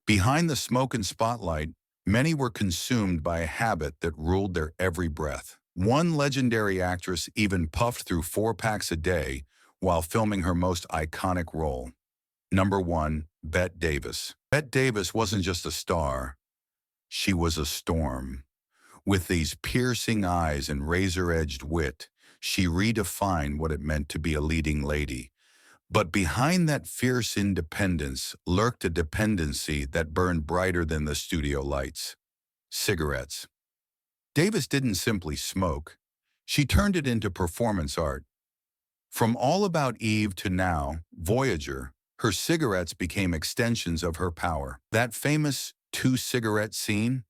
Behind the smoke and spotlight, many were consumed by a habit that ruled their every breath. One legendary actress even puffed through 4 packs a day while filming her most iconic role. Number 1, Bette Davis. Bette Davis wasn't just a star, she was a storm. With these piercing eyes and razor-edged wit, she redefined what it meant to be a leading lady. But behind that fierce independence lurked a dependency that burned brighter than the studio lights. Cigarettes. Davis didn't simply smoke. She turned it into performance art. From All About Eve to now, Voyager, her cigarettes became extensions of her power. That famous 2-cigarette scene?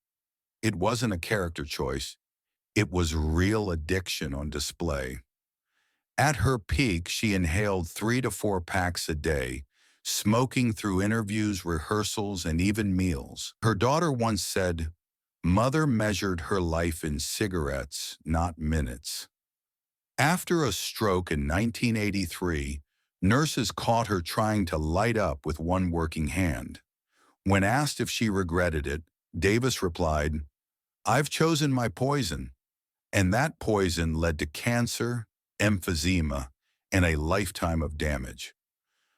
It wasn't a character choice. It was real addiction on display. At her peak, she inhaled 3 to 4 packs a day, smoking through interviews, rehearsals, and even meals. Her daughter once said, "Mother measured her life in cigarettes, not minutes." After a stroke in 1983, nurses caught her trying to light up with one working hand. When asked if she regretted it, Davis replied, "I've chosen my poison." And that poison led to cancer, emphysema, and a lifetime of damage.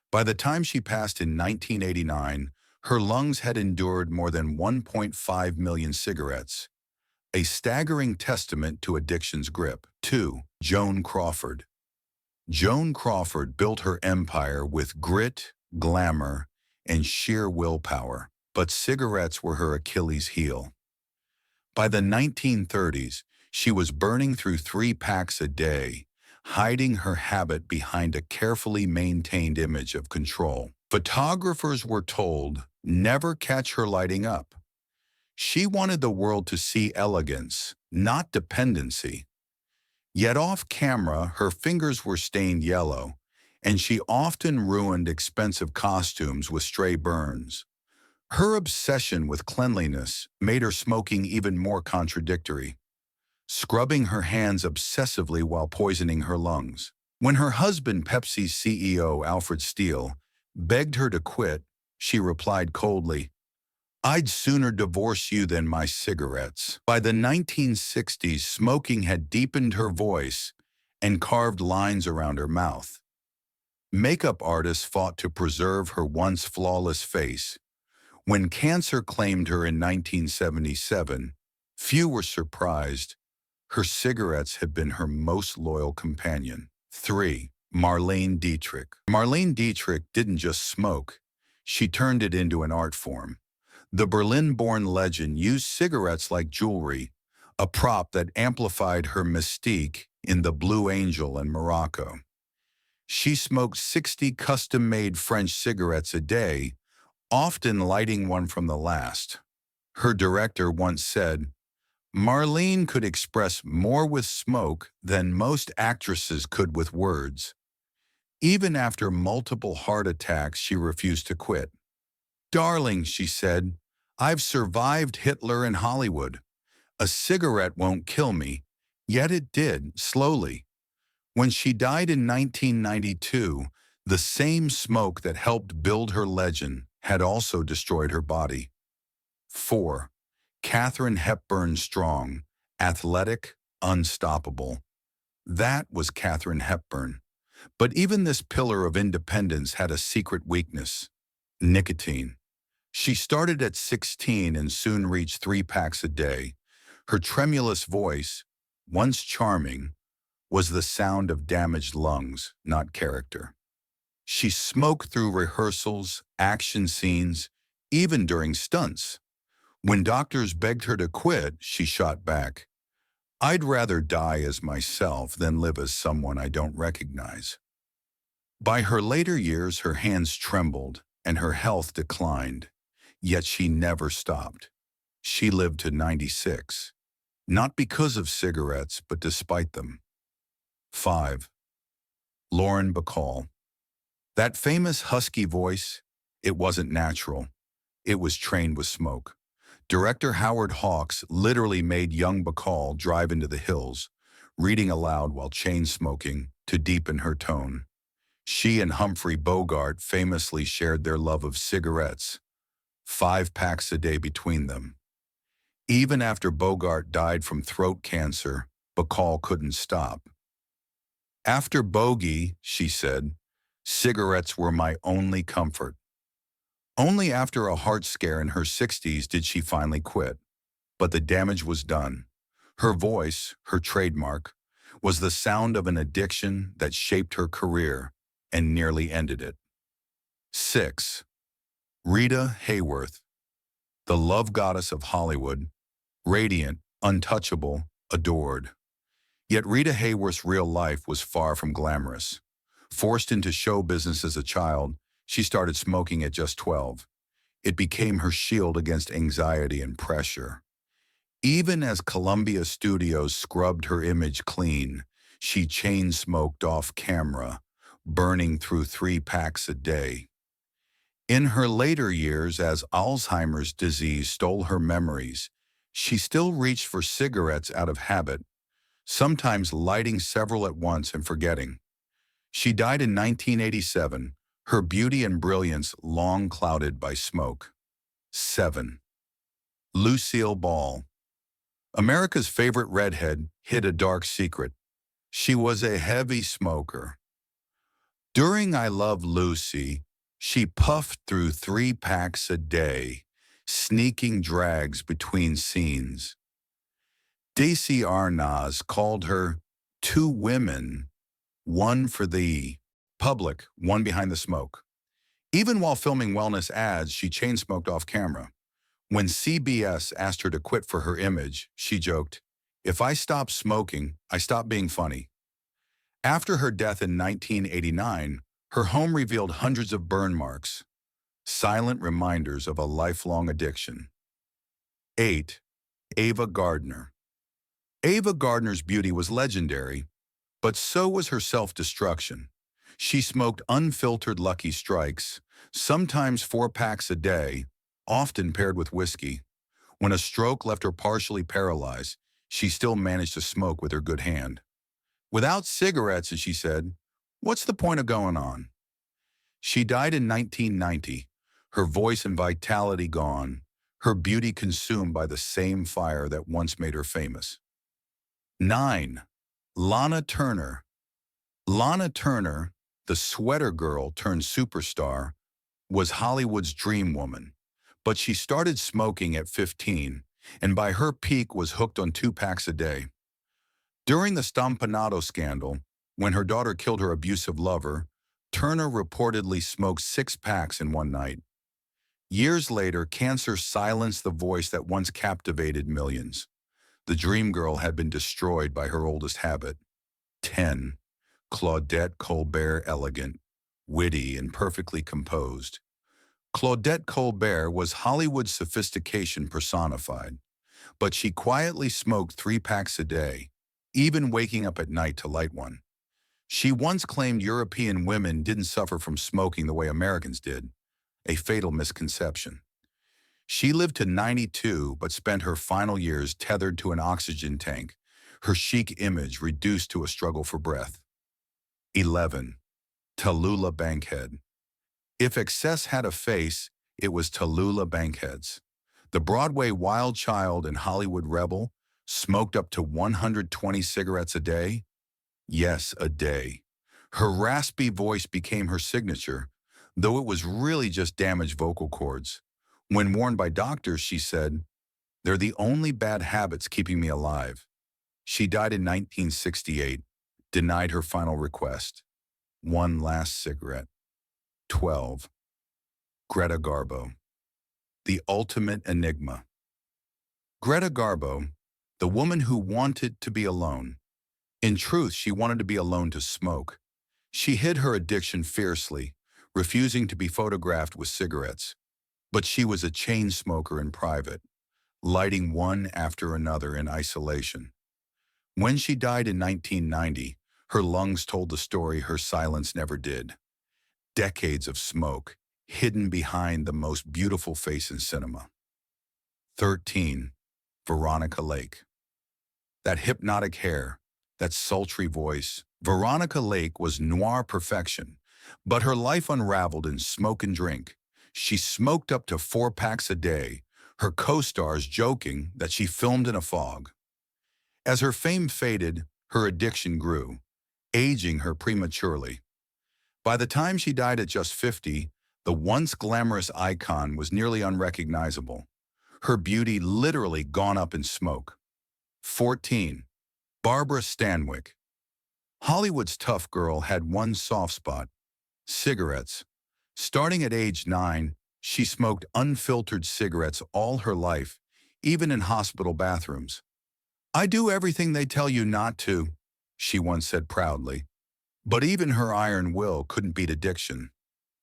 By the time she passed in 1989, her lungs had endured more than 1.5 million cigarettes, a staggering testament to addiction's grip. 2. Joan Crawford. Joan Crawford built her empire with grit, glamour, and sheer willpower, but cigarettes were her Achilles heel. By the 1930s, she was burning through 3 packs a day, hiding her habit behind a carefully maintained image of control. Photographers were told, never catch her lighting up. She wanted the world to see elegance, not dependency. Yet off camera, her fingers were stained yellow, and she often ruined expensive costumes with stray burns. Her obsession with cleanliness made her smoking even more contradictory, scrubbing her hands obsessively while poisoning her lungs. When her husband, Pepsi's CEO Alfred Steele, begged her to quit, she replied coldly, "I'd sooner divorce you than my cigarettes." By the 1960s, smoking had deepened her voice and carved lines around her mouth. Makeup artists fought to preserve her once flawless face. When cancer claimed her in 1977, few were surprised. Her cigarettes had been her most loyal companion. 3. Marlene Dietrich. Marlene Dietrich didn't just smoke. She turned it into an art form. The Berlin-born legend used cigarettes like jewelry, a prop that amplified her mystique in The Blue Angel and Morocco. She smoked 60 custom-made French cigarettes a day, often lighting one from the last. Her director once said, "Marlene could express more with smoke than most actresses could with words." Even after multiple heart attacks, she refused to quit. "Darling," she said, "I've survived Hitler in Hollywood. A cigarette won't kill me," yet it did, slowly. When she died in 1992, the same smoke that helped build her legend had also destroyed her body. 4. Katharine Hepburn strong, athletic, unstoppable. That was Katharine Hepburn. But even this pillar of independence had a secret weakness: nicotine. She started at 16 and soon reached 3 packs a day. Her tremulous voice, once charming, was the sound of damaged lungs, not character. She smoked through rehearsals, action scenes, even during stunts. When doctors begged her to quit, she shot back, "I'd rather die as myself than live as someone I don't recognize." By her later years, her hands trembled and her health declined, yet she never stopped. She lived to 96, not because of cigarettes, but despite them. 5. Lauren Bacall. That famous husky voice, it wasn't natural. It was trained with smoke. Director Howard Hawks literally made young Bacall drive into the hills, reading aloud while chain-smoking to deepen her tone. She and Humphrey Bogart famously shared their love of cigarettes. 5 packs a day between them. Even after Bogart died from throat cancer, Bacall couldn't stop. After Bogey, she said, cigarettes were my only comfort. Only after a heart scare in her 60s did she finally quit. But the damage was done. Her voice, her trademark, was the sound of an addiction that shaped her career and nearly ended it. 6. Rita Hayworth, the love goddess of Hollywood, radiant, untouchable, adored. Yet Rita Hayworth's real life was far from glamorous. Forced into show business as a child, she started smoking at just 12. It became her shield against anxiety and pressure. Even as Columbia Studios scrubbed her image clean, she chain-smoked off camera, burning through 3 packs a day. In her later years, as Alzheimer's disease stole her memories, she still reached for cigarettes out of habit, sometimes lighting several at once and forgetting. She died in 1987, her beauty and brilliance long clouded by smoke. 7. Lucille Ball, America's favorite redhead, hid a dark secret. She was a heavy smoker. During I Love Lucy, she puffed through 3 packs a day, sneaking drags between scenes. Desi Arnaz called her 2 women, one for the public, one behind the smoke. Even while filming wellness ads, she chain-smoked off camera. When CBS asked her to quit for her image, she joked, "If I stop smoking, I stop being funny." After her death in 1989, her home revealed hundreds of burn marks, silent reminders of a lifelong addiction. 8. Ava Gardner. Ava Gardner's beauty was legendary, but so was her self-destruction. She smoked unfiltered Lucky Strikes, sometimes 4 packs a day, often paired with whiskey. When a stroke left her partially paralyzed, she still managed to smoke with her good hand. Without cigarettes, as she said, what's the point of going on? She died in 1990, her voice and vitality gone, her beauty consumed by the same fire that once made her famous. 9. Lana Turner. Lana Turner, the sweater girl turned superstar, was Hollywood's dream woman. But she started smoking at 15, and by her peak was hooked on 2 packs a day. During the Stompanato scandal, when her daughter killed her abusive lover, Turner reportedly smoked 6 packs in one night. Years later, cancer silenced the voice that once captivated millions. The dream girl had been destroyed by her oldest habit. 10. Claudette Colbert, elegant, witty, and perfectly composed. Claudette Colbert was Hollywood's sophistication personified, but she quietly smoked 3 packs a day, even waking up at night to light one. She once claimed European women didn't suffer from smoking the way Americans did, a fatal misconception. She lived to 92 but spent her final years tethered to an oxygen tank, her chic image reduced to a struggle for breath. 11. Tallulah Bankhead. If excess had a face, it was Tallulah Bankhead's. The Broadway wild child and Hollywood rebel smoked up to 120 cigarettes a day. Yes, a day. Her raspy voice became her signature, though it was really just damaged vocal cords. When warned by doctors, she said, "They're the only bad habits keeping me alive." She died in 1968, denied her final request. One last cigarette. 12. Greta Garbo. The ultimate enigma. Greta Garbo, the woman who wanted to be alone. In truth, she wanted to be alone to smoke. She hid her addiction fiercely, refusing to be photographed with cigarettes. But she was a chain smoker in private, lighting one after another in isolation. When she died in 1990, her lungs told the story her silence never did. Decades of smoke, hidden behind the most beautiful face in cinema. 13. Veronica Lake. That hypnotic hair, that sultry voice. Veronica Lake was noir perfection, but her life unraveled in smoke and drink. She smoked up to 4 packs a day, her co-stars joking that she filmed in a fog. As her fame faded, her addiction grew, aging her prematurely. By the time she died at just 50, the once glamorous icon was nearly unrecognizable, her beauty literally gone up in smoke. 14. Barbara Stanwyck. Hollywood's tough girl had one soft spot: cigarettes. Starting at age 9, she smoked unfiltered cigarettes all her life, even in hospital bathrooms. "I do everything they tell you not to," she once said proudly. But even her iron will couldn't beat addiction.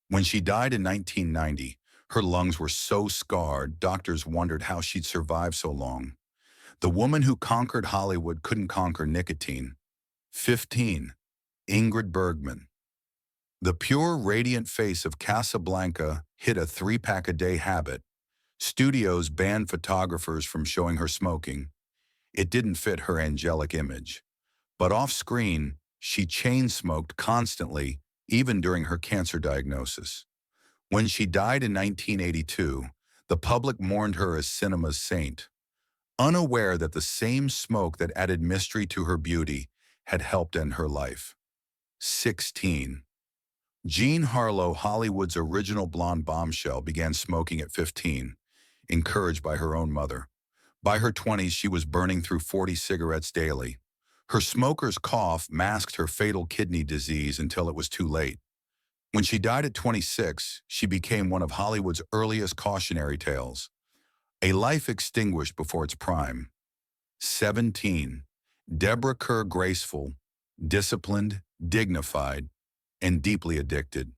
When she died in 1990, her lungs were so scarred, doctors wondered how she'd survive so long. The woman who conquered Hollywood couldn't conquer nicotine. 15. Ingrid Bergman. The pure, radiant face of Casablanca hit a 3-pack-a-day habit. Studios banned photographers from showing her smoking. It didn't fit her angelic image. But off-screen, she chain-smoked constantly, even during her cancer diagnosis. When she died in 1982, the public mourned her as cinema's saint, unaware that the same smoke that added mystery to her beauty had helped end her life. 16. Jean Harlow, Hollywood's original blonde bombshell, began smoking at 15, encouraged by her own mother. By her 20s, she was burning through 40 cigarettes daily. Her smoker's cough masked her fatal kidney disease until it was too late. When she died at 26, she became one of Hollywood's earliest cautionary tales, a life extinguished before its prime. 17. Deborah Kerr, graceful, disciplined, dignified, and deeply addicted.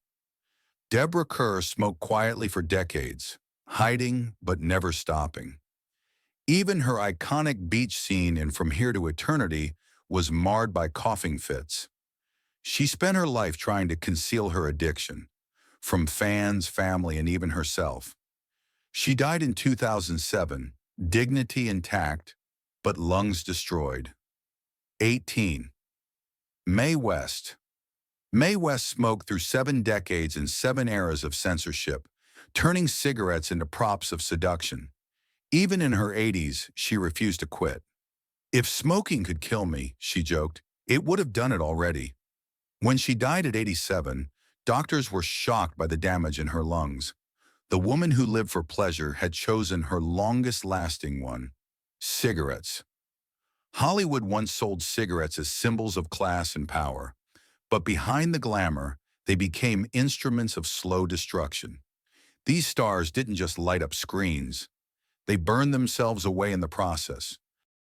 Deborah Kerr smoked quietly for decades, hiding but never stopping. Even her iconic beach scene in From Here to Eternity was marred by coughing fits. She spent her life trying to conceal her addiction, from fans, family, and even herself. She died in 2007, dignity intact, but lungs destroyed. 18. Mae West. Mae West smoked through 7 decades and 7 eras of censorship, turning cigarettes into props of seduction. Even in her 80s, she refused to quit. "If smoking could kill me," she joked, "it would have done it already." When she died at 87, doctors were shocked by the damage in her lungs. The woman who lived for pleasure had chosen her longest-lasting one: cigarettes. Hollywood once sold cigarettes as symbols of class and power, but behind the glamour, they became instruments of slow destruction. These stars didn't just light up screens. They burned themselves away in the process.